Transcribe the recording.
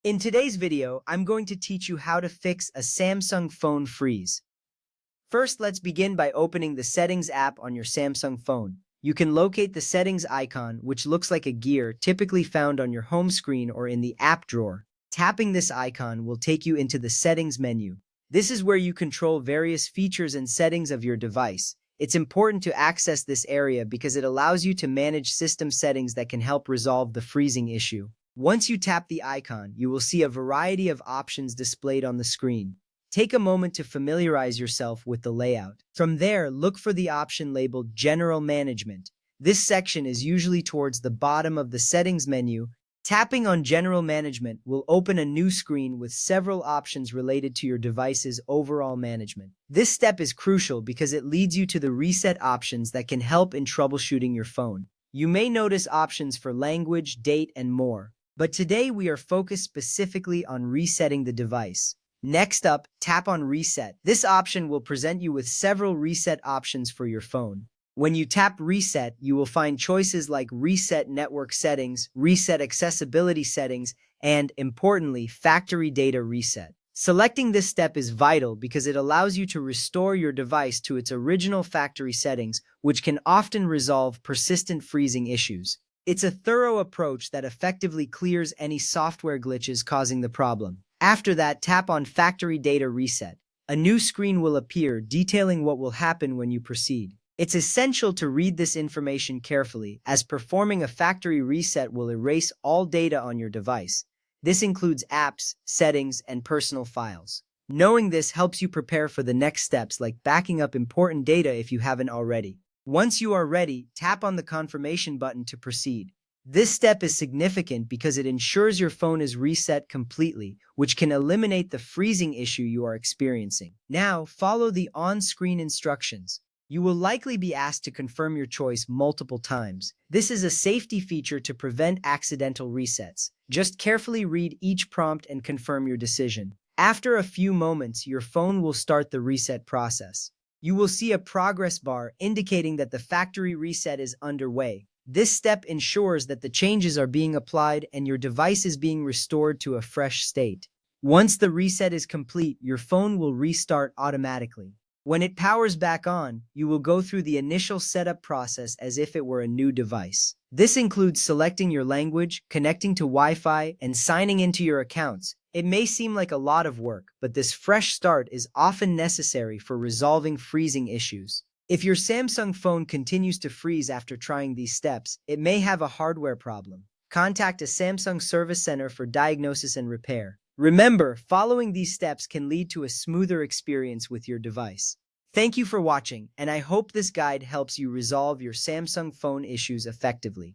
In today's video, I'm going to teach you how to fix a Samsung phone freeze. First, let's begin by opening the Settings app on your Samsung phone. You can locate the Settings icon, which looks like a gear typically found on your home screen or in the app drawer. Tapping this icon will take you into the Settings menu. This is where you control various features and settings of your device. It's important to access this area because it allows you to manage system settings that can help resolve the freezing issue. Once you tap the icon, you will see a variety of options displayed on the screen. Take a moment to familiarize yourself with the layout. From there, look for the option labeled General Management. This section is usually towards the bottom of the settings menu. Tapping on General Management will open a new screen with several options related to your device's overall management. This step is crucial because it leads you to the reset options that can help in troubleshooting your phone. You may notice options for language, date, and more. But today we are focused specifically on resetting the device. Next up, tap on Reset. This option will present you with several reset options for your phone. When you tap Reset, you will find choices like Reset Network Settings, Reset Accessibility Settings, and, importantly, Factory Data Reset. Selecting this step is vital because it allows you to restore your device to its original factory settings, which can often resolve persistent freezing issues. It's a thorough approach that effectively clears any software glitches causing the problem. After that, tap on Factory Data Reset. A new screen will appear detailing what will happen when you proceed. It's essential to read this information carefully, as performing a factory reset will erase all data on your device. This includes apps, settings, and personal files. Knowing this helps you prepare for the next steps, like backing up important data if you haven't already. Once you are ready, tap on the confirmation button to proceed. This step is significant because it ensures your phone is reset completely, which can eliminate the freezing issue you are experiencing. Now, follow the on-screen instructions. You will likely be asked to confirm your choice multiple times. This is a safety feature to prevent accidental resets. Just carefully read each prompt and confirm your decision. After a few moments, your phone will start the reset process. You will see a progress bar indicating that the factory reset is underway. This step ensures that the changes are being applied and your device is being restored to a fresh state. Once the reset is complete, your phone will restart automatically. When it powers back on, you will go through the initial setup process as if it were a new device. This includes selecting your language, connecting to Wi-Fi, and signing into your accounts. It may seem like a lot of work, but this fresh start is often necessary for resolving freezing issues. If your Samsung phone continues to freeze after trying these steps, it may have a hardware problem. Contact a Samsung service center for diagnosis and repair. Remember, following these steps can lead to a smoother experience with your device. Thank you for watching, and I hope this guide helps you resolve your Samsung phone issues effectively.